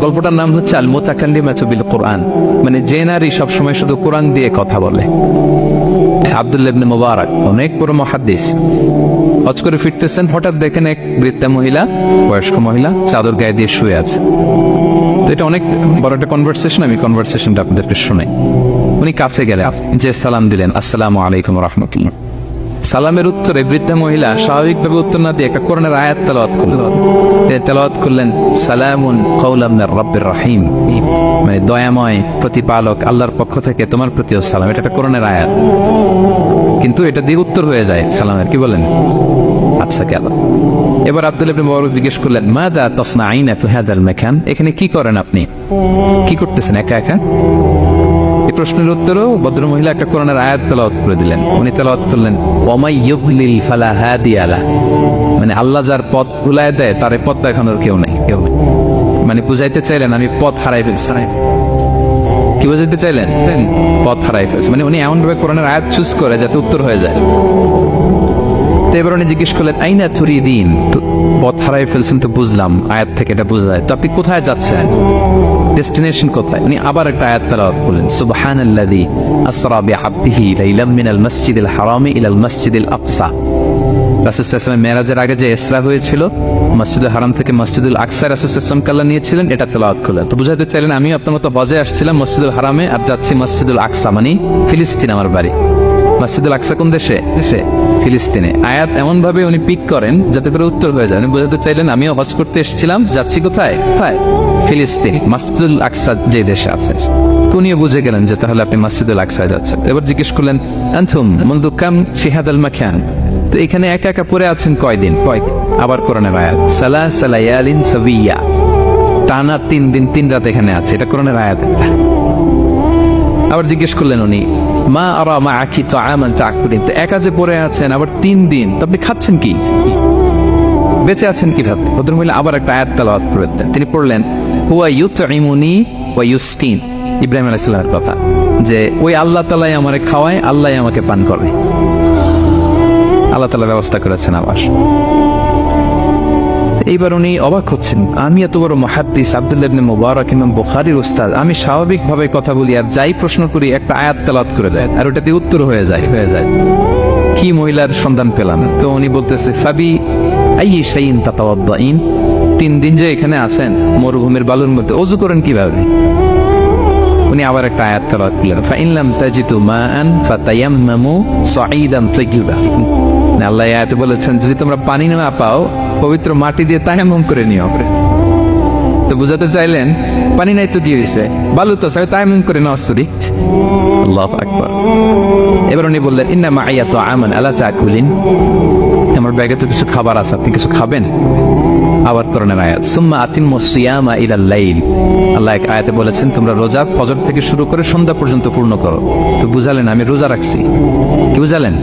গল্পটার নাম হচ্ছে আল মুতাকাল্লিমাতু বিল কোরআন, মানে যে নারী সবসময় শুধু কোরআন দিয়ে কথা বলে। আব্দুল্লাহ ইবনে মুবারক অনেক বড় মুহাদ্দিস, হজ করে ফিরতেছেন, হঠাৎ দেখেন এক বৃদ্ধা মহিলা, বয়স্ক মহিলা চাদর গায়ে দিয়ে শুয়ে আছে। তো এটা অনেক বড় একটা কনভারসেশন, আমি কনভারসেশনটা আপনাদেরকে শোনাই। উনি কাছে গেলেন, যে সালাম দিলেন, আসসালামু আলাইকুম রাহমাতুল্লাহ। সালামের উত্তরে বৃদ্ধা মহিলা স্বাভাবিকভাবে উত্তর না দিয়ে একটা কোরআনের আয়াত তেলাওয়াত করলেন। তেলাওয়াত করলেন সালামুন কাওলাম মির রাব্বির রহিম, মানে দয়াময় প্রতিপালক আল্লাহর পক্ষ থেকে তোমার প্রতিও সালাম। এটা একটা কোরআনের আয়াত, কিন্তু এটা দিয়ে উত্তর হয়ে যায় সালামের। কি বলেন? আচ্ছা গেল। এবার আব্দুল্লাহ ইবনে মুবারক জিজ্ঞেস করলেন মাযা তাসনাঈনা ফি হাযাল মাকান, এখানে কি করেন আপনি, কি করতেছেন একা একা? এই প্রশ্নের উত্তরও ভদ্রমহিলা একটা কোরআনের আয়াত তেলাওয়াত করে দিলেন। উনি তেলাওয়াত করলেন ওয়ামাই ইউদ্লিল ফালা হাদিয়া লাহ, মানে আল্লাহ যার পথ ভুলায় দেয় তার পথ দেখানোর কেউ নেই, কেউ নেই। মানে বুঝাইতে চাইলেন আমি পথ হারাই ফেলছি। কি বুঝাইতে চাইলেন? পথ হারাই ফেলছি, মানে উনি এমন ভাবে কোরআনের আয়াত চুজ করে যাতে উত্তর হয়ে যায়। তো এবার উনি জিজ্ঞেস করলেন আইনা তুরিদিন, তো পথ হারাই ফেলছেন তো বুঝলাম, আয়াত থেকে এটা বোঝা যায়, তো আপনি কোথায় যাচ্ছেন, ডেস্টিনেশন কোথায়? উনি আবার একটা আয়াত তেলাওয়াত করলেন সুবহানাল্লাযী আসরা বিআবদিহি লাইলাম মিনাল মাসজিদিল হারামি ইলাল মাসজিদিল আকসা। রাসূল সাল্লাল্লাহু আলাইহি ওয়াসাল্লাম মেরাজের আগে যে ইসরা হয়েছিল, মসজিদুল হারাম থেকে মসজিদুল আকসা রাসূল সাল্লাল্লাহু আলাইহি ওয়াসাল্লাম কাল্লা নিয়েছিলেন, এটা তেলাওয়াত করলেন। তো বুঝাতে চাইলেন আমি আপনার মতো হজে আসছিলাম মসজিদুল হারামে, আর যাচ্ছি মসজিদুল আকসা, মানে ফিলিস্তিন আমার বাড়ি। মসজিদুল আকসা কোন দেশে? দেশে ফিলিস্তিনে। আয়াত এমন ভাবে উনি পিক করেন যাতে করে উত্তর হয়ে যায়। উনি বোঝাতে চাইলেন আমিও হজ করতে এসেছিলাম, যাচ্ছি কোথায়? কোথায়? ফিলিস্তিন, মসজিদুল আকসা যে দেশে আছে। তো উনিও বুঝে গেলেন যে তাহলে আপনি মসজিদুল আকসায় যাচ্ছেন। এবার জিজ্ঞেস করলেন আনতুম মুনযু কাম ফি হাযাল মাকান, তো এখানে একা একা পড়ে আছেন কয়দিন? আবার কোরআনের আয়াত সালাসা লায়ালিন সাবিয়া, টানা 3 দিন 3 রাত এখানে আছে, এটা কোরআনের আয়াত। আবার জিজ্ঞেস করলেন উনি মা আরা মাআকি তাআমান তাকুলিন, তো একা যে পড়ে আছেন আবার 3 দিন, তো আপনি খাচ্ছেন কি, বেঁচে আছেন কিভাবে? ভদ্রমহিলা আবার একটা আয়াত তেলাওয়াত করলেন। তিনি পড়লেন হুয়া ইউতঈমুনি ওয়া ইউসকিন, ইব্রাহিম আলাইহিস সালামের কথা, যে ওই আল্লাহ তাআলাই আমারে খাওয়ায়, আল্লাহই আমাকে পান করে, আল্লাহ তাআলা ব্যবস্থা করেছেন আবার। এইবার উনি অবাক হচ্ছেন, আমি এত বড় মুহাদ্দিস আব্দুল্লাহ ইবনে মুবারক ইমাম বুখারীর উস্তাদ, আমি স্বাভাবিকভাবে কথা বলি আর যাই প্রশ্ন করি একটা আয়াত তেলাওয়াত করে দেয় আর ওটা দিয়ে উত্তর হয়ে যায়। কি মহিলার সন্ধান পেলাম? তো উনি বলতেছে ফাবি আইয়ি শাইইন তাতাওয়াদ্দাইন, 3 দিন যে এখানে আছেন মরুভূমির বালুর মধ্যে ওযু করেন কিভাবে? উনি আবার একটা আয়াত তেলাওয়াত করলেন ফাইন লাম তাজিদু মাআন ফাতায়াম্মামু সাঈদান তাইয়্যিবা, আল্লাহ আয়াতে বলেছেন যদি তোমরা পানি না পাও পবিত্র মাটি দিয়ে তায়াম্মুম করে নিও। তো বুঝাতে চাইলেন পানি নাই তো দিয়ে দিছে, বালু তো সবাই তায়াম্মুম করে নাও। সরি, আল্লাহু আকবার। এবার উনি বললেন ইন্না মাইয়া তাআমান আলা তাকুলিন, আমার ব্যাগে তো কিছু খাবার আছে, আপনি কিছু খাবেন? আবার কোরআনের আয়াত সুম্মা আতিম্মুস সিয়ামা ইলাল লাইল, আল্লাহ এক আয়াতে বলেছেন তোমরা রোজা ফজর থেকে শুরু করে সন্ধ্যা পর্যন্ত পূর্ণ করো। তো বুঝালেন আমি রোজা রাখছি। কি বুঝালেন?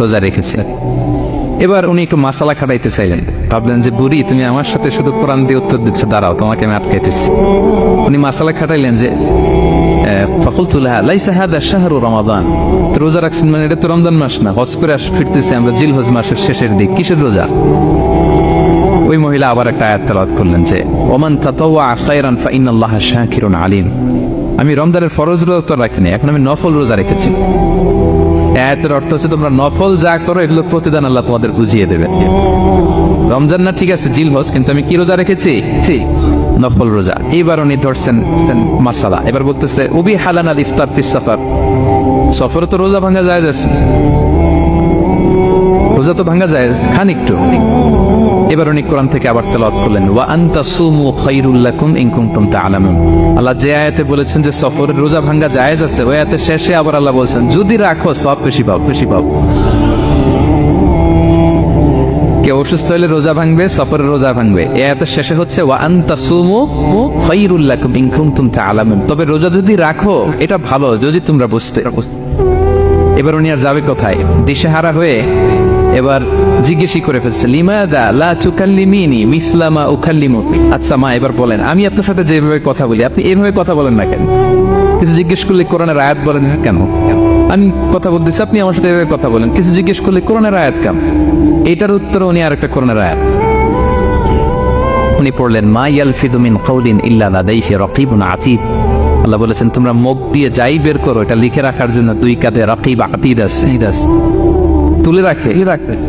রোজা রেখেছি। এবার উনি একটু মাসালা খাটাইতে চাইলেন, ভাবলেন যে বুড়ি তুমি আমার সাথে শুধু কোরআন দিয়ে উত্তর দিচ্ছ, দাঁড়াও তোমাকে আমি আটকাইতেছি। উনি মাসালা খাটাইলেন যে ফাকুলতু লাহা লাইসা হাদা শাহরু রমাদান, তো রোজা রাখছেন মানে এটা তো রমজান মাস না, হজ করে ফিরতেছি আমরা জিলহজ মাসের শেষের দিক, কিসের রোজা? ওই মহিলা আবার একটা আয়াত তেলাওয়াত করলেন যে ওমান তাতাওয়া খায়রান ফাইনাল্লাহা শাকিরুন আলিম, আমি রমজানের ফরজ রোজা তো রাখিনি, এখন আমি নফল রোজা রেখেছি। আয়াতের অর্থ হচ্ছে তোমরা নফল যা করো এগুলো প্রতিদান আল্লাহ তোমাদের বুঝিয়ে দেবে। রমজান না ঠিক আছে জিলহজ, কিন্তু আমি কি রোজা রেখেছি? নফল রোজা। এইবার উনি ধরছেন মাসালা, এবার বলতেছে উবি হালান আল ইফতার ফিস সাফার, সফরে তো রোজা ভাঙা যায়, রোজা তো ভাঙা যায়, খান একটু। এবার উনি কোরআন থেকে আবার তেলাওয়াত করলেন ওয়া আনতা সুমু খায়রুল লাকুম ইন কুনতুম তা'লামুন, আল্লাহ যে আয়াতে বলেছেন যে সফরের রোজা ভাঙা জায়েজ আছে, ওই আয়াতের শেষে আবার আল্লাহ বলেছেন যদি রাখো সব বেশি পাও, বেশি পাও। কেউ অসুস্থ হলে রোজা ভাঙবে, সফরের রোজা ভাঙবে, এই আয়াতের শেষে হচ্ছে ওয়া আনতা সুমু খায়রুল লাকুম ইন কুনতুম তা'লামুন, তবে রোজা যদি রাখো এটা ভালো যদি তোমরা বুঝতে। এবার উনি আর যাবে কোথায়? দিশেহারা হয়ে এবার জিজ্ঞেসই করে ফেলছে লিমাদা লা তুকাল্লিমিনি মিসলা মা উকাল্লিমুকি, আচ্ছা মা এবার বলেন আমি আপনার সাথে যেভাবে কথা বলি আপনি এইভাবে কথা বলেন না কেন? কিছু জিজ্ঞেস করলে কোরআনের আয়াত বলেন না কেন? আমি কথা বলতেছি আপনি আমার সাথে এভাবে কথা বলেন, কিছু জিজ্ঞেস করলে কোরআনের আয়াত কেন? এটার উত্তর উনি আর একটা কোরআনের আয়াত। উনি পড়লেন মা ইয়ালফিযু মিন কাউলিন ইল্লা লাদাইহি রাকিবুন আতীদ। আল্লাহ বলেছেন তোমরা মুখ দিয়ে যাই বের করো এটা লিখে রাখার জন্য দুই কাঁধে রাকিব আতীদ আছে, তুলে রাখে।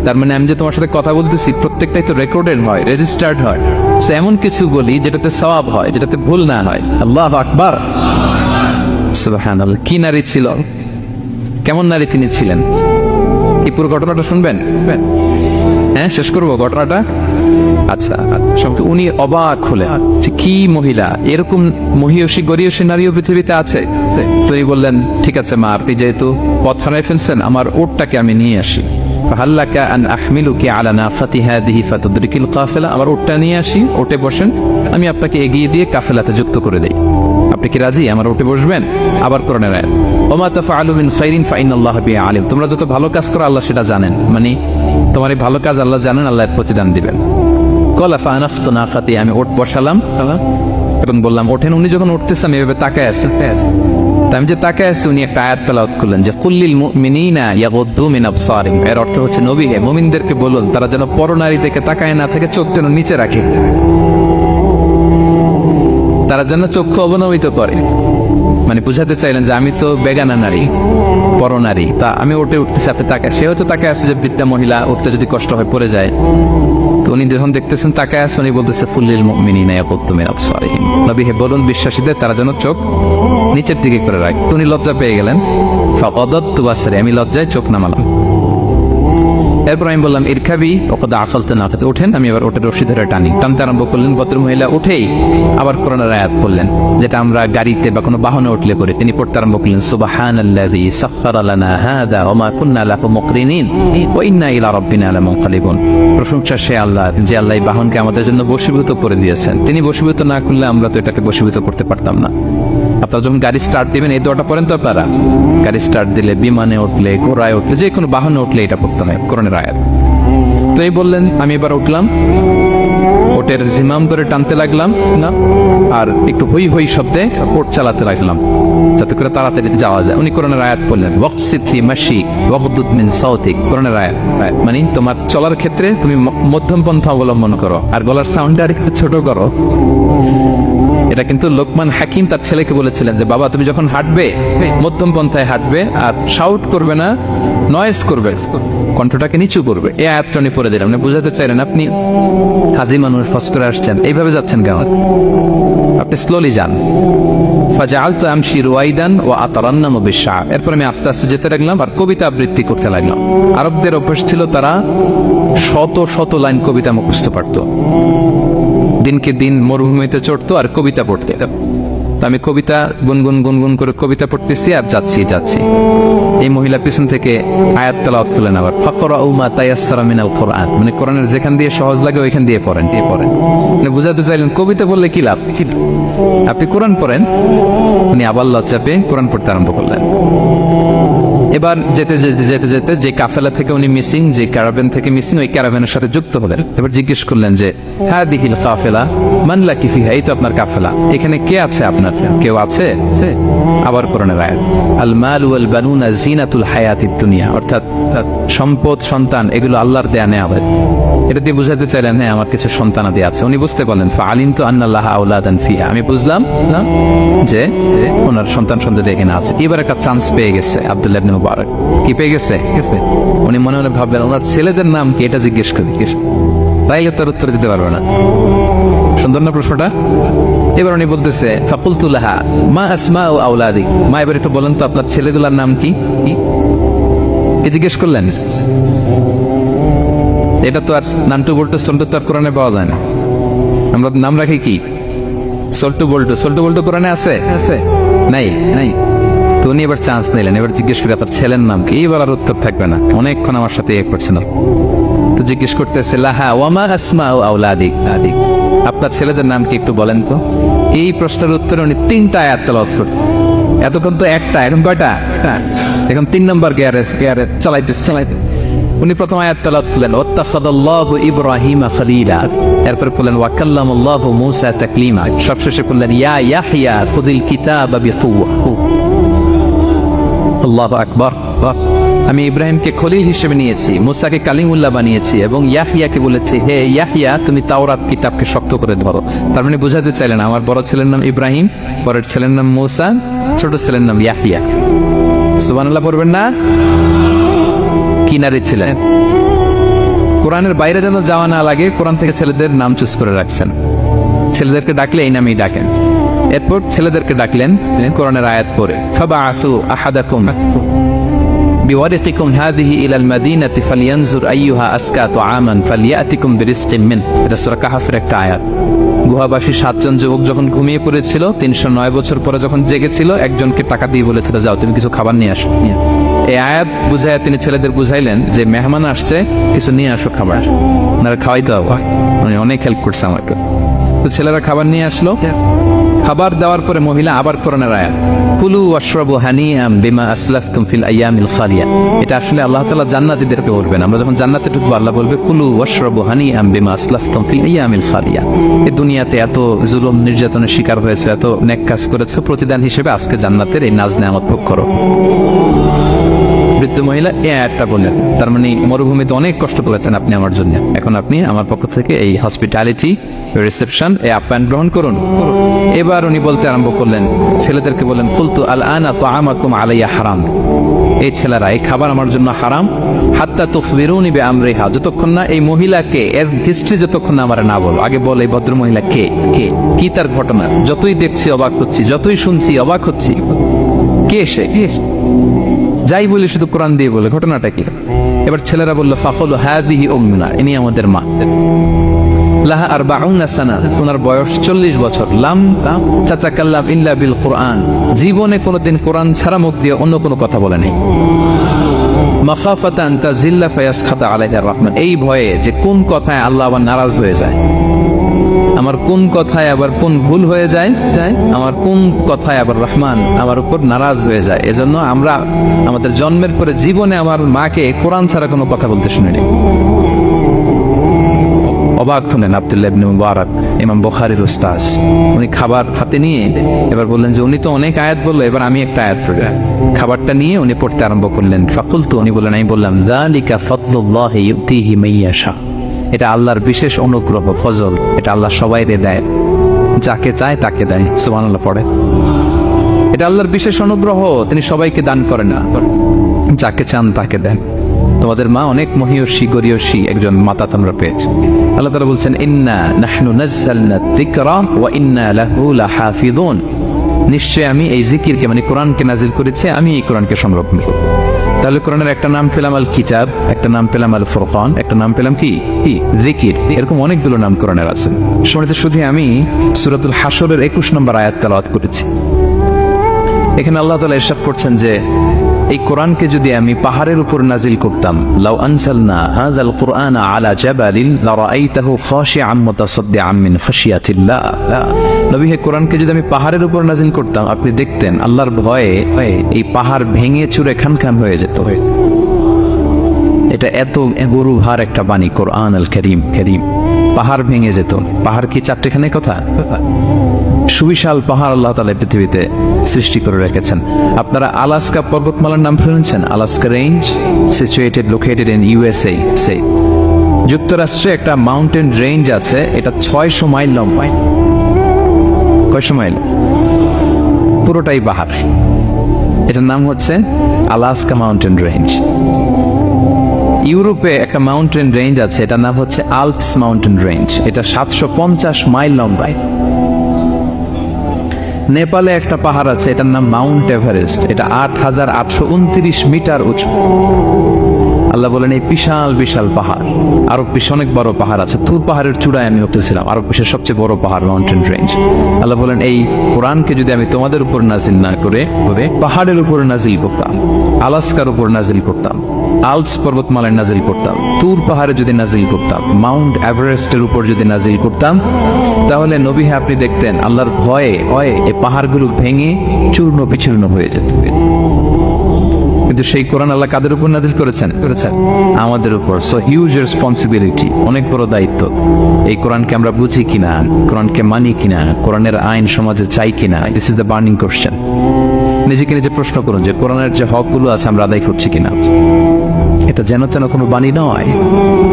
তার মানে আমি যে তোমার সাথে কথা বলতেছি প্রত্যেকটাই তো রেকর্ডেড হয়, রেজিস্টার্ড হয়। সো এমন কিছু বলি যেটাতে সওয়াব হয়, যেটাতে ভুল না হয়। আল্লাহু আকবার, সুবহানাল্লাহ। কি নারী ছিল, কেমন নারী তিনি ছিলেন, এই পুরো ঘটনাটা শুনবেন? হ্যাঁ, শেষ করবো ঘটনাটা। আচ্ছা, উনি অবাক হলেন যে কি মহিলা, এরকম মহিয়সী গরিয়সী নারীও পৃথিবীতে আছে। তো উনি বললেন ঠিক আছে মা, আপনি যেহেতু পথ হারাই ফেলছেন আমার ওটটাকে আমি নিয়ে আসি। ফাহাল্লাকা আন আহমিলুকি আলা নাফাতি হাদিহি ফাতুদরিকিল কাফেলা, আমার ওটটা নিয়ে আসি, ওটে বসেন, আমি আপনাকে এগিয়ে দিয়ে কাফেলাতে যুক্ত করে দেই। আপনি কি রাজি আমার ওটে বসবেন? আবার কোরআনের আয়াত ওমা তাফআলু মিন খাইরিন ফাইনাল্লাহা বিহি আলিম, তোমরা যত ভালো কাজ করো আল্লাহ সেটা জানেন, মানে তোমার এই ভালো কাজ আল্লাহ জানেন, আল্লাহ এর প্রতিদান দিবেন। কলা ফানাফতু নাকাতি, আমি ওট বসালাম এবং বললাম ওঠেন। উনি যখন উঠতেছে আমি এভাবে তাকায় আছি, আমি যে তাকায় আছি উনি একটা আয়াত তেলাওয়াত করলেন যে কুল্লিল মুমিনিনা ইয়াগুদ্দু মিন আবসারিহিম, এর অর্থ হচ্ছে নবী হে মুমিনদেরকে বলুন তারা যেন পরনারী দেখে তাকায় না থাকে, চোখ যেন নিচে রাখে, তারা যেন চক্ষু অবনমিত করে। মানে বুঝাতে চাইলেন যে আমি তো বেগানা নারী, পরনারী, তা আমি ওঠে উঠতেছি, আপনি তাকায়, সে হয়তো তাকায় আছে যে বৃদ্ধা মহিলা উঠতে যদি কষ্ট হয় পড়ে যায়। তো উনি যখন দেখতেছেন তাকায় আছে, উনি বলতেছে ফুল্লিল মুমিনিনা ইয়াগুদ্দু মিন আবসারিহিম, নবী হে বলুন বিশ্বাসীদের তারা যেন চোখ নিচের দিকে করে রাখে। তো উনি লজ্জা পেয়ে গেলেন, ফাকাদাতু বাসারি, আমি লজ্জায় চোখ নামালাম। এরপর আমি বললাম ইরকাবি ওয়াকাদ আকালতু নাকাতি, ওঠেন। আমি আবার ওটের রশি ধরে টানতে আরম্ভ করলেন। ভদ্র মহিলা উঠেই আবার কোরআনের আয়াত পড়লেন, যেটা আমরা গাড়িতে বা কোনো বাহনে উঠলে পড়ি। তিনি পড়তে আরম্ভ করলেন সুবহানাল্লাযী সাখখারা লানা হাযা ওয়া মা কুন্না লাহু মুকরিনিন ওয়া ইন্না ইলা রাব্বিনা লামুনকালিবুন। প্রশংসা সে আল্লাহ যে আল্লাহ এই বাহনকে আমাদের জন্য বশীভূত করে দিয়েছেন, তিনি বশীভূত না করলে আমরা তো এটাকে বশীভূত করতে পারতাম না। আপনারা যখন গাড়ি স্টার্ট দিবেন এই দোয়াটা পড়েন তো আপনারা, গাড়ি স্টার্ট দিলে, বিমানে উঠলে, ঘোড়ায় উঠলে, যে কোনো বাহনে উঠলে এটা পড়তে হয় কোরআনের আয়াত। তো এই বললেন, আমি এবার উঠলাম, ওটের জিমাম ধরে টানতে লাগলাম না, আর একটু হই হই শব্দে ওট চালাতে লাগলাম যাতে করে তাড়াতাড়ি যাওয়া যায়। উনি কোরআনের আয়াত বললেন ওয়াকসিদ ফি মাশি ওয়াগদুদ মিন সাউতিক, কোরআনের আয়াত। মানে তোমার চলার ক্ষেত্রে তুমি মধ্যম পন্থা অবলম্বন করো আর গলার সাউন্ডটা আর একটু ছোট করো। এটা কিন্তু লোকমান হাকিম তার ছেলেকে বলেছিলেন যে বাবা তুমি যখন হাঁটবে মধ্যম পন্থায় হাঁটবে, আর শাউট করবে না, নয়েজ করবে, কণ্ঠটাকে নিচু করবে। এই আয়াতটা উনি পড়ে দিলাম। বুঝাতে চাইলেন আপনি হাজি মানুষ, ফস করে আসছেন, এইভাবে যাচ্ছেন কেন, আপনি স্লোলি যান। ফাজাআলতু আমশি রুয়াইদান ওয়া আতারান্নামু বিশ-শা'ব, এরপর আমি আস্তে আস্তে যেতে লাগলাম আর কবিতা আবৃত্তি করতে লাগলাম। আরবদের অভ্যাস ছিল তারা শত শত লাইন কবিতা মুখস্থ পারত, দিনকে দিন মরুভূমিতে চড়তো আর কবিতা পড়তে। তো আমি কবিতা গুনগুন করে কবিতা পড়তেছি আর যাচ্ছি। এই মহিলা পিছন থেকে আয়াত তেলাওয়াত করলেন আবার ফাকরাউ মা তায়াসসারা মিনাল কুরআন, মানে কোরআনের যেখান দিয়ে সহজ লাগে ওইখান দিয়ে পড়েন। মানে বুঝাতে চাইলেন কবিতা বললে কি লাভ, আপনি কোরআন পড়েন। উনি আবার লজ্জা পেয়ে কোরআন পড়তে আরম্ভ করলেন। এবার যেতে যে কাফেলা থেকে উনি মিসিং, যে ক্যারাভ্যান থেকে মিসিং, ওই ক্যারাভ্যানের সাথে যুক্ত হলেন। এবার জিজ্ঞেস করলেন যে হাদিহিল কাফেলা মান লাকি ফিহা, এই তো আপনার কাফেলা, এখানে কে আছে আপনার, কেউ আছে? আবার কোরআনের আয়াত আল মাল ওয়াল বানুনা জিনাতুল হায়াতিদ দুনিয়া, অর্থাৎ সম্পদ সন্তান এগুলো আল্লাহর দেয়া নেয়ামত। এটা দিয়ে বুঝাতে চাইলেন হ্যাঁ আমার কিছু সন্তানাদি আছে। উনি বুঝতে পারলেন ফাআলিমতু আন্নাল্লাহা আওলাদান ফিহা, আমি বুঝলাম যে ওনার সন্তান সন্ততি এখানে আছে। এবার একটা চান্স পেয়ে গেছে আব্দুল্লাহ ইবনে মুবারক। কি পেয়ে গেছে? উনি মনে মনে ভাবলেন ওনার ছেলেদের নাম কি, এটা জিজ্ঞেস করি, তাইলে তার উত্তর দিতে পারবে না। সুন্দর না প্রশ্নটা? এবার উনি বলতেছে ফাকুলতু লাহা মা আসমাউ আওলাদি, মা এবার একটু বলেন তো আপনার ছেলেগুলোর নাম কি জিজ্ঞেস করলেন। এটা তো আর নান্টু বল্টু সল্টু তো আর কোরআনে পাওয়া যায় না। আমরা নাম রাখি কি সল্টু বল্টু কোরআনে আছে? নাই। তো উনি এবার চান্স নিলেন, এবার জিজ্ঞেস করে আপনার ছেলের নাম কি। এইবার আর উত্তর থাকবে না, অনেকক্ষণ আমার সাথে করছেন। তো জিজ্ঞেস করতেছে লাহা ওয়ামা আসমাউ আওলাদি, আপনার ছেলেদের নাম কি একটু বলেন তো। এই প্রশ্নের উত্তরে উনি 3টা আয়াত তেলাওয়াত করতেন। এতক্ষণ তো একটা, এখন কয়টা? এখন 3 নম্বর গিয়ারে চালাইতে। উনি প্রথম আয়াত তেলাওয়াত করলেন ওয়াত্তাখাযাল্লাহু ইব্রাহিমা খলিলা, এরপর বললেন ওয়া কাল্লামাল্লাহু মূসা তাকলিমা, সবশেষে বললেন ইয়া ইয়াহইয়া খুযিল কিতাবা বিকুওয়া। আল্লাহু আকবার। আমি ইব্রাহিমকে খলিল হিসেবে নিয়েছি, মুসাকে কালিমুল্লাহ বানিয়েছি, এবং ইয়াহিয়াকে বলেছি, হে ইয়াহিয়া তুমি তাওরাত কিতাবকে শক্ত করে ধরো। তার মানে বোঝাতে চাইলেন আমার বড় ছেলের নাম ইব্রাহিম, পরের ছেলের নাম মুসা, ছোট ছেলের নাম ইয়াহিয়া। সুবহানাল্লাহ পড়বেন না? কি নারী ছিলেন। কোরআনের বাইরে যেন যাওয়া না লাগে, কোরআন থেকে ছেলেদের নাম চুজ করে রাখছেন। ছেলেদেরকে ডাকলে এই নামেই ডাকেন। এরপর ছেলেদেরকে ডাকলেন কোরআনের আয়াত পড়ে, ফাবাআসু আহাদাকুম বিওয়ারিকিকুম হাযিহি ইলাল মাদিনাতি ফালইয়ানজুর আইয়ুহা আসকা তুআমান ফালইয়াতিকুম বিরিজকিম মিন। এটা সূরা কাহফের একটা আয়াত। গুহাবাসী 7 জন যুবক যখন ঘুমিয়ে পড়েছিল, 309 বছর পরে যখন জেগেছিল, একজনকে টাকা দিয়ে বলেছিল যাও তুমি কিছু খাবার নিয়ে আসো। এই আয়াত বুঝায় তিনি ছেলেদের বুঝাইলেন যে মেহমান আসছে, কিছু নিয়ে আসো খাবার, আপনারা খাওয়াইতে হবে। উনি অনেক হেল্প করছে আমাকে। তো ছেলেরা খাবার নিয়ে আসলো। খাবার দেওয়ার পরে মহিলা আবার কোরআনের আয়াত, কুলু ওয়াশরাবু হানিআম বিমা আসলাফতুম ফিল আইয়ামিল খালিয়া। এটা আসলে আল্লাহ তাআলা জান্নাতীদেরকে বলবেন। আমরা যখন জান্নাতে ঢুকবো আল্লাহ বলবে কুলু ওয়াশরাবু হানিআম বিমা আসলাফতুম ফিল আইয়ামিল খালিয়া। এই দুনিয়াতে এত জুলুম নির্যাতনের শিকার হয়েছে, এত নেক কাজ করেছে, প্রতিদান হিসেবে আজকে জান্নাতের এই নাজ নেয়ামত ভোগ করো। বৃদ্ধ মহিলা এই আয়াতটা বললেন, তার মানে মরুভূমিতে অনেক কষ্ট করেছেন আপনি আমার জন্য, এখন আপনি আমার পক্ষ থেকে এই হসপিটালিটি রিসেপশন, এই আপ্যায়ন গ্রহণ করুন। এবার উনি বলতে আরম্ভ করলেন, ছেলেদেরকে বললেন, কুলতু আল আনা তুআমাকুম আলাইয়া হারাম। এই ছেলেরা, এই খাবার আমার জন্য হারাম, হাত্তা তুখবিরুনি বিআমরিহা, যতক্ষণ না এই মহিলাকে, এর হিস্ট্রি যতক্ষণ না আমার না বলো। আগে বল এই ভদ্র মহিলা কে, কে কি তার ঘটনা। যতই দেখছি অবাক হচ্ছি, যতই শুনছি অবাক হচ্ছি। কে সে? যাই বলি শুধু কোরআন দিয়ে বলে, ঘটনাটা কি? এবার ছেলেরা বলল, ফাকুলু হাযিহি উম্মুনা, ইনি আমাদের মা। লাহা আরবাউনা সানা, ওনার বয়স 40 বছর। লাম তাতাকাল্লাম ইল্লা বিল কুরআন, জীবনে কোনোদিন কোরআন ছাড়া মুখ দিয়ে অন্য কোনো কথা বলে নাই। মাখাফাতান তাজিল্লা ফায়াসখাতা আলাইহা রহমান, এই ভয়ে যে কোন কথায় আল্লাহ আবার নারাজ হয়ে যায়, আমার কোন কথায় আবার কোন ভুল হয়ে যায়, আমার কোন কথায় আবার রহমান আমার উপর নারাজ হয়ে যায়। এজন্য আমরা আমাদের জন্মের পরে জীবনে আমার মাকে কোরআন ছাড়া কোনো কথা বলতে শুনিনি। অবাক হলেন আব্দুল্লাহ ইবনে মুবারক, ইমাম বুখারীর উস্তাদ। উনি খাবার হাতে নিয়ে এবার বললেন যে উনি তো অনেক আয়াত বললো, এবার আমি একটা আয়াত পড়ি। খাবারটা নিয়ে উনি পড়তে আরম্ভ করলেন। ফাকুলতু, উনি বললেন, আমি বললাম, যালিকা ফাদলুল্লাহি ইউতিহি মাইয়াশা, এটা আল্লাহর বিশেষ অনুগ্রহ, ফজল। এটা আল্লাহ সবাইরে দেয়, যাকে চায় তাকে দেয়। সুবহানাল্লাহ পড়ে। এটা আল্লাহর বিশেষ অনুগ্রহ, তিনি সবাইকে দান করেন না, যাকে চান তাকে দেন। তোমাদের মা অনেক মহিয়সী গরিয়সী একজন মাতা তোমরা পেয়েছে। আল্লাহ তাআলা বলছেন, ইন্না নাহনু নাযালনা যিকরা ওয়া ইন্না লাহু লাহাফিযুন, নিশ্চয় আমি এই জিকিরকে মানে কোরআনকে নাজিল করেছি, আমি এই কোরআনকে সংরক্ষণ করব। তাহলে কোরআনের একটা নাম পেলাম আল কিতাব, একটা নাম পেলাম আল ফুরকান, একটা নাম পেলাম কি জিকির। এরকম অনেকগুলো নাম কোরআনের আছে। শুনেছি শুধু আমি সূরাতুল হাশরের 21 নম্বর আয়াত তেলাওয়াত করেছি। এখানে আল্লাহ তাআলা ইরশাদ করছেন যে এই কোরআনকে যদি আমি পাহাড়ের উপর নাজিল করতাম, লাউ আনসালনা হাযাল কুরআনা আলা জাবালিন লারাআইতাহু খাশিআম মুতাসাদ্দিআম মিন খাশিয়াতিল্লাহ। নবী, হে কোরআনকে যদি আমি পাহাড়ের উপর নাজিল করতাম, আপনি দেখতেন আল্লাহর ভয়ে এই পাহাড় ভেঙে চুরে খানখান হয়ে যেত। এটা এত গরু ভার একটা বাণী কোরআন আল কারীম। পাহাড় ভেঙে যেত। পাহাড় কি চারটেখানে কথা? সুবিশাল পাহাড় আল্লাহ তাআলা পৃথিবীতে সৃষ্টি করে রেখেছেন। আপনারা আলাস্কা পর্বতমালার নাম শুনেছেন? Alaska range, situated located in USA. যুক্তরাষ্ট্রে একটা মাউন্টেন রেঞ্জ আছে, এটা 600 মাইল লম্বা। কয়শো মাইল? পুরোটাই পাহাড়। এটার নাম হচ্ছে আলাস্কা মাউন্টেন রেঞ্জ। ইউরোপে একটা মাউন্টেন রেঞ্জ আছে, এটার নাম হচ্ছে আল্পস মাউন্টেন রেঞ্জ। এটা 750 মাইল লম্বা। নেপালে একটা পাহাড় আছে, এটার নাম মাউন্ট এভারেস্ট। এটা 8829 মিটার উঁচু। আল্লাহ বলেন এই বিশাল বিশাল পাহাড়। আরব বিশ্বে অনেক বড় পাহাড় আছে। তুর পাহাড়ের চূড়ায় আমি উঠেছিলাম, আরব বিশ্বের সবচেয়ে বড় পাহাড় মাউন্টেন রেঞ্জ। আল্লাহ বলেন এই কোরআনকে যদি আমি তোমাদের উপর নাজিল না করে পাহাড়ের উপর নাজিল করতাম, আলাস্কার উপর নাজিল করতাম, আল্পস পর্বতমালায় নাজিল করতাম, তুর পাহাড়ে যদি নাজিল করতাম, মাউন্ট এভারেস্টের উপর যদি নাজিল করতাম, তাহলে নবী আপনি দেখতেন আল্লাহর ভয়ে এই পাহাড়গুলো ভেঙে চূর্ণ বিচূর্ণ হয়ে যেত। কিন্তু সেই কোরআন আল্লাহ কাদের উপর নাজিল করেছেন? আমাদের উপর। সো হিউজ রেসপন্সিবিলিটি, অনেক বড় দায়িত্ব। এই কোরআনকে আমরা বুঝি কিনা, কোরআনকে মানি কিনা, কোরআনের আইন সমাজে চাই কিনা, this is the burning question. নিজেকে নিজে প্রশ্ন করুন যে কোরআনের যে হকগুলো আছে আমরা আদায় করছি কিনা। এটা যেন তেন কোনো বাণী নয়,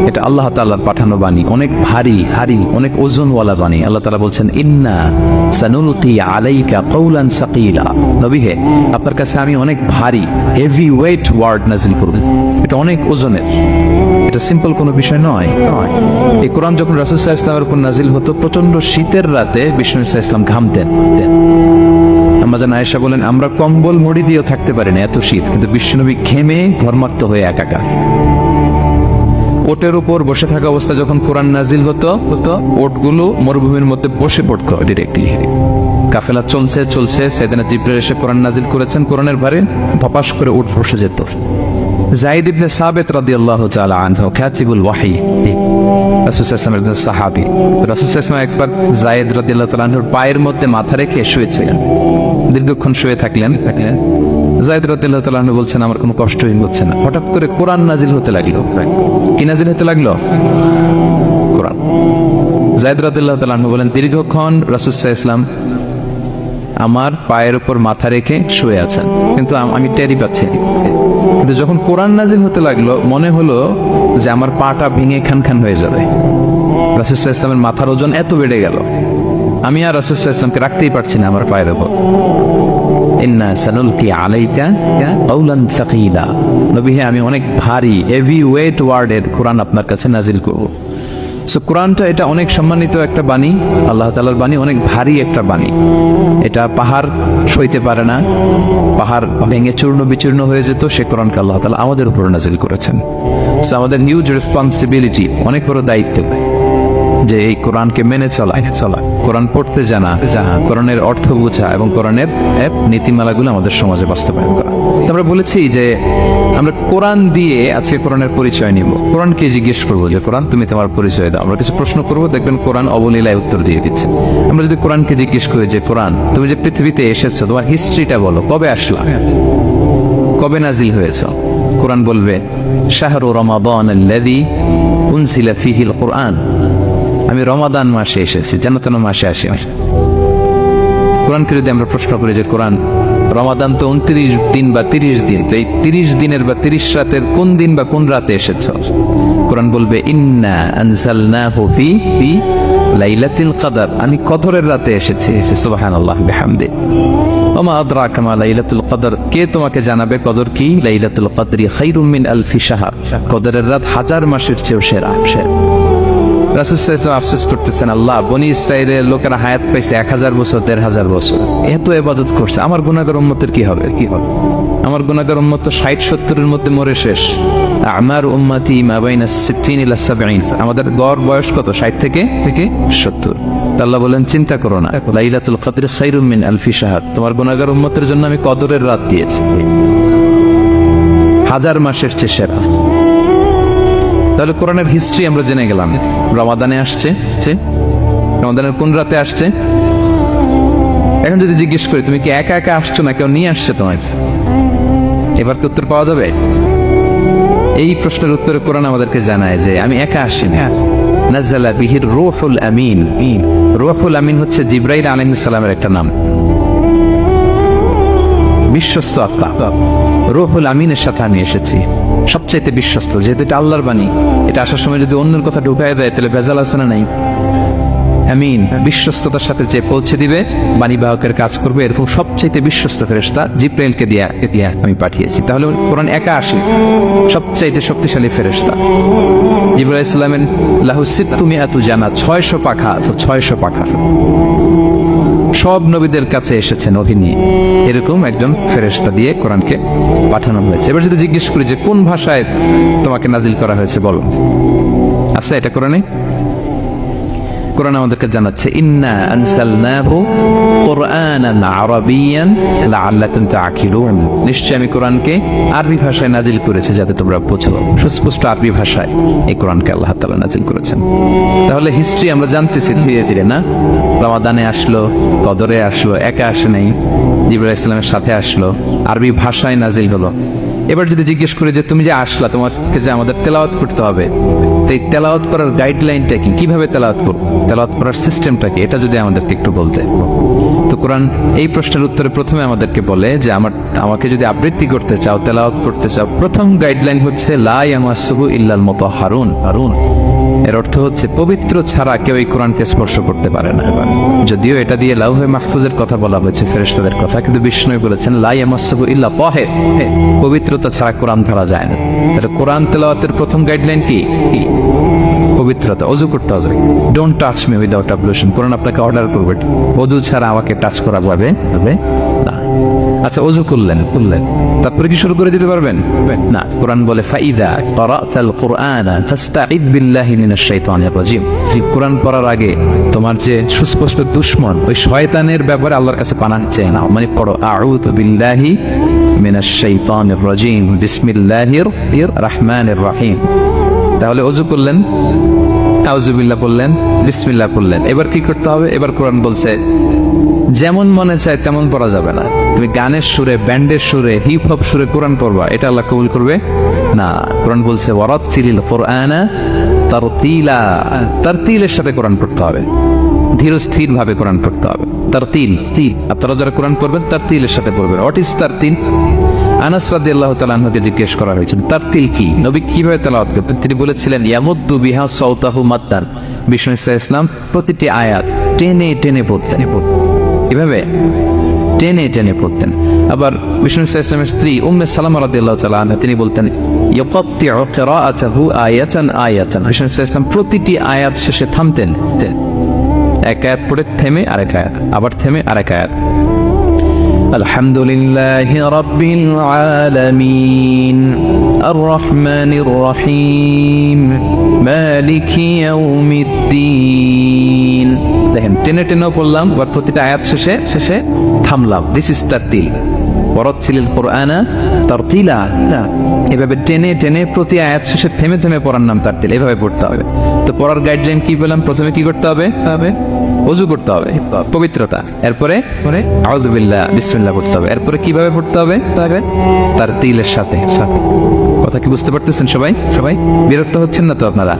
এটা আল্লাহ তাআলার পাঠানো বাণী, অনেক ভারী অনেক ওজনওয়ালা বাণী। আল্লাহ তাআলা বলছেন ইন্না সানুলকি আলাইকা কওলান সাকিলা, নবী হে আপনার কাছে আমি অনেক ভারী হেভি ওয়েট ওয়ার্ড নাজিল করব, এটা অনেক ওজনের, এটা সিম্পল কোনো বিষয় নয়। এই কোরআন যখন রাসূল সাল্লাল্লাহু আলাইহি ওয়াসাল্লামের উপর নাজিল হতো, প্রচন্ড শীতের রাতে বিষ্ণু সাল্লাল্লাহু আলাইহি ওয়াসাল্লাম ঘামতেন। আমাদের আয়েশা বলেন আমরা কম্বল মুড়ি দিয়েও থাকতে পারি না, এত শীত, কিন্তু বিশ্বনবী ঘেমে ঘর্মাক্ত হয়ে একাকার। ওটের উপর বসে থাকা অবস্থায় যখন কোরআন নাজিল হতো, ওটগুলো মরুভূমির মধ্যে বসে পড়তো ডিরেক্টলি। কাফেলা চলছে সেদিনা জিবরাইল এসে কোরআন নাজিল করেছেন, কোরআনের ভারে ধপাস করে উট বসে যেত। যায়েদ ইবনে সাবিত রাদিয়াল্লাহু তাআলা আনহু কাতিবুল ওয়াহী, রাসূল সাল্লাল্লাহু আলাইহি ওয়াসাল্লামের সাহাবী, রাসূল সাল্লাল্লাহু আলাইহি ওয়াসাল্লাম একবার যায়েদ রাদিয়াল্লাহু তাআলা আনহুর পায়ের মধ্যে মাথা রেখে শুয়েছিলেন, দীর্ঘক্ষণ শুয়ে থাকলেন। যায়েদ রাদিয়াল্লাহু তাআলা আনহু বলছেন আমার কোনো কষ্টই হচ্ছে না। হঠাৎ করে কোরআন নাজিল হতে লাগলো। কি নাজিল হতে লাগলো? কোরআন। যায়েদ রাদিয়াল্লাহু তাআলা আনহু বলেন দীর্ঘক্ষণ রাসূল সাল্লাল্লাহু আলাইহি ওয়াসাল্লাম আমার পায়ের উপর মাথা রেখে শুয়ে আছেন, কিন্তু আমি টেরি পাচ্ছি। কিন্তু যখন কোরআন নাজিল হতে লাগলো মনে হলো যে আমার পাটা ভেঙে খান হয়ে যাবে। রাসূল সাল্লাল্লাহু আলাইহি ওয়াসাল্লামের মাথার ওজন এত বেড়ে গেল, আমি আর রাসূল সাল্লাল্লাহু আলাইহি ওয়াসাল্লামকে রাখতেই পারছি না আমার পায়ের উপর। ইন্না সানুলকি আলাইকা কওলান সাকিলা, নবী হে আমি অনেক ভারী হেভি ওয়েট ওয়ার্ডের কোরআন আপনার কাছে নাজিল করব। সো কোরআনটা এটা অনেক সম্মানিত একটা বাণী, আল্লাহ তাআলার বাণী, অনেক ভারী একটা বাণী। এটা পাহাড় সইতে পারে না, পাহাড় ভেঙে চূর্ণ বিচূর্ণ হয়ে যেত, সে কোরআনকে আল্লাহ তাআলা আমাদের উপর নাজিল করেছেন। সো আমাদের হিউজ রেসপন্সিবিলিটি, অনেক বড় দায়িত্ব যে এই কোরআনকে মেনে চলা, কোরআন পড়তে জানা, কোরআনের অর্থ বোঝা এবং কোরআনের নীতিমালাগুলো আমাদের সমাজে বাস্তবায়ন করা। আমরা বলেছি যে আমরা কোরআন দিয়ে আজকে কোরআনের পরিচয় নিব। কোরআনকে জিজ্ঞেস করবো যে কোরআন তুমি তোমার পরিচয় দাও। আমরা কিছু প্রশ্ন করবো, দেখবেন কোরআন অবলীলায় উত্তর দিয়ে দিচ্ছে। আমরা যদি কোরআনকে জিজ্ঞেস করি যে কোরআন তুমি যে পৃথিবীতে এসেছো তোমার হিস্ট্রিটা বলো, কবে আসলা, কবে নাজিল হয়েছ? কোরআন বলবে শাহরু রমাদান আল্লাযী উনজিলা ফীহিল কুরআন, আমি রমাদান মাসে এসেছি, যেন তেন মাসে আসি। কোরআনকে যদি আমরা প্রশ্ন করি যে কোরআন রমাদান তো 29 দিন বা 30 দিন, তো এই 30 দিনের বা 30 রাতের কোন দিন বা কোন রাতে এসেছ? কোরআন বলবে ইন্না আনজালনাহু ফি লাইলাতুল কদর, আমি কদরের রাতে এসেছি। সুবহানাল্লাহ বিহামদি। ওমা আদরাকা মা লাইলাতুল কদর, কে তোমাকে জানাবে কদর কি? লাইলাতুল কদরি খায়রুম মিন আলফি শাহর, কদরের রাত হাজার মাসের চেয়েও সেরা। রাসূল সাল্লাল্লাহু আলাইহি ওয়াসাল্লাম আফসোস করতেছেন, আল্লাহ বনি ইসরাইলের লোকেরা হায়াত পাইছে 1000 বছর 1500 বছর, এত ইবাদত করছে, আমার গুনাহগার উম্মতের কি হবে? আমার গুনাহগার উম্মত তো 60-70 এর মধ্যে মরে শেষ। আমার উম্মতি মা বাইনা 60 ইলা 70, আমাদের গড় বয়স কত? 60 থেকে 70। আল্লাহ বলেন চিন্তা করো না, লাইলাতুল কদর খায়রুম মিন আলফি শাহর, তোমার গুনাহগার উম্মতের জন্য আমি কদরের রাত দিয়েছি, 1000 মাসের চেয়ে সেরা। তাহলে কোরআনের হিস্ট্রি আমরা জেনে গেলাম। রমাদানে আসছে, রমাদানের কোন রাতে আসছে? এখন যদি জিজ্ঞেস করি তুমি কি একা একা আসছো না কেউ নিয়ে আসছে তোমার, এবার কি উত্তর পাওয়া যাবে? এই প্রশ্নের উত্তরে কোরআন আমাদেরকে জানায় যে আমি একা আসিনি। নাযালা বিহির রূহুল আমিন, রূহুল আমিন হচ্ছে জিবরাইল আলাইহিস সালামের একটা নাম, বিশ্বস্ত আত্মা। রূহুল আমিনের সাথে আমি এসেছি, সবচাইতে বিশ্বস্ত, যেহেতু এটা আল্লাহর বাণী, এটা আসার সময় যদি অন্যের কথা ঢুকায় দেয় তাহলে ভেজাল আছে না নাই? আমিন, বিশ্বস্ততার সাথে যে পৌঁছে দিবে, বাণী বাহকের কাজ করবে, এরকম সবচাইতে বিশ্বস্ত ফেরেশতা জিবরাইলকে দিয়া আমি পাঠিয়েছি। তাহলে কোরআন একা আসে, সবচাইতে শক্তিশালী ফেরেশতা। জিবরাইল আলাইহিস সালামের লাহু সিত্তুমিআতু জানাত, 600 পাখা, 600 পাখা, সব নবীদের কাছে এসেছেন অভিনী, এরকম একজন ফেরেশতা দিয়ে কোরআনকে পাঠানো হয়েছে। এবার যদি জিজ্ঞেস করি যে কোন ভাষায় তোমাকে নাজিল করা হয়েছে বলো, আচ্ছা এটা কোরআনে? কোরআন আমাদেরকে জানাচ্ছে ইন্না আনসালনাহু কুরআনান আরাবিয়ান লাআল্লাকুম তাআকিলুন, নিশ্চয় আমি কোরআনকে আরবি ভাষায় নাজিল করেছি যাতে তোমরা বোঝো। সুস্পষ্ট আরবি ভাষায় এই কোরআনকে আল্লাহ তাআলা নাজিল করেছেন। তাহলে হিস্ট্রি আমরা জানতেছি ধীরে ধীরে, না? রমাদানে আসলো, কদরে আসলো, একা আসে নাই, জিবরাইল আলাইহিস সালামের সাথে আসলো, আরবি ভাষায় নাজিল হলো। এবার যদি জিজ্ঞেস করি যে তুমি যে আসলা, তোমাকে যে আমাদের তেলাওয়াত করতে হবে, তো এই তেলাওয়াত করার গাইডলাইনটা কি, কিভাবে তেলাওয়াত করব, তেলাওয়াত করার সিস্টেমটা কি, এটা যদি আমাদেরকে একটু বলতে। তো কোরআন এই প্রশ্নের উত্তরে প্রথমে আমাদেরকে বলে যে আমাকে যদি আবৃত্তি করতে চাও, তেলাওয়াত করতে চাও, প্রথম গাইডলাইন হচ্ছে লা ইয়ামাসসুহু ইল্লাল মুতাহহারুন। এর অর্থ হচ্ছে পবিত্র ছাড়া কেউ এই কোরআনকে স্পর্শ করতে পারে না। যদিও এটা দিয়ে লাউহে মাহফুজের কথা বলা হয়েছে, ফেরেশতাদের কথা, কিন্তু বিষ্ণু বলেছেন লা ইয়ামাসসুহু ইল্লা তাহির, পবিত্রতা ছাড়া কোরআন ধরা যায় না। তাহলে কোরআন তেলাওয়াতের প্রথম গাইডলাইন কি? পবিত্রতা। অজু করতে হবে, ডোন্ট টাচ মি উইদাউট অ্যাবলুশন। কোরআন আপনাকে অর্ডার করবে অজু ছাড়া আমাকে টাচ করা যাবে না। আচ্ছা, অজু করলেন, তারপরে কি শুরু করে দিতে পারবেন? না। কোরআন বলে ফাইদা ক্বারাতাল কুরআনা ফাস্তাঈদ বিল্লাহি মিনাশ শাইতানির রাজিম। কোরআন পড়ার আগে তোমার যে সুস্পষ্ট দুশমন ওই শয়তানের ব্যাপারে আল্লাহর কাছে পানাহ চেয়ে নাও। মানে পড়ো আউযু বিল্লাহি মিনাশ শাইতানির রাজিম বিসমিল্লাহির রহমানির রহিম। তাহলে অজু করলেন, আউযুবিল্লাহ বললেন, বিসমিল্লাহ বললেন। এবার কি করতে হবে? এবার কোরআন বলছে যেমন মনে চায় তেমন পড়া যাবে না। তুমি গানের সুরে, ব্যান্ডের সুরে, হিপ হপ সুরে কোরআন পড়বা, এটা আল্লাহ কবুল করবে না। কোরআন বলছে ওয়ারাত্তিলিল কুরআনা তারতিলা। তারতিলের সাথে কোরআন পড়তে হবে, ধীর স্থির ভাবে কোরআন পড়তে হবে। তারতিল, আপনারা যারা কোরআন পড়বেন তারতিলের সাথে পড়বেন। What is তারতিল? আনাস রাদিয়াল্লাহু তাআলা আনহুকে জিজ্ঞেস করা হয়েছিল তারতিল কি, নবী কিভাবে তেলাওয়াত করতেন। তিনি বলেছিলেন ইয়ামুদ্দু বিহা সাওতাহু মাদ্দান। বিষ্ণু ইসলাম প্রতিটি আয়াত টেনে টেনে পড়তেন, এভাবে টেনে টেনে পড়তেন। আবার বিষ্ণু ইসলামের স্ত্রী উম্মে সালামা রাদিয়াল্লাহু তাআলা আনহা তিনি বলতেন ইয়াকাত্তিউ কিরাআতাহু আয়াতান আয়াতান। বিষ্ণু ইসলাম প্রতিটি আয়াত শেষে থামতেন, এক আয়াত পড়ে থেমে আরেক আয়াত, আবার থেমে আরেক আয়াত। আলহামদুলিল্লাহি রাব্বিল আলামিন আর রহমানির রহিম মালিকি ইয়াউমিদ্দিন। দেখেন টেনে টেনেও পড়লাম, আবার প্রতিটা আয়াত শেষে থামলাম। This is তারতিল। ওয়ারাত্তিলিল কুরআনা তারতিলা। এভাবে টেনে টেনে প্রতি আয়াত শেষে থেমে থেমে পড়ার নাম তারতিল। এভাবে পড়তে হবে। তো পড়ার গাইডলাইন কি পেলাম? প্রথমে কি করতে হবে? ওযু করতে হবে, পবিত্রতা। এরপরে আউযু বিল্লাহ, বিসমিল্লাহ পড়তে হবে। এরপরে কিভাবে পড়তে হবে? তারতিলের সাথে। কথা কি বুঝতে পারতেছেন সবাই? বিরক্ত হচ্ছেন না তো আপনারা?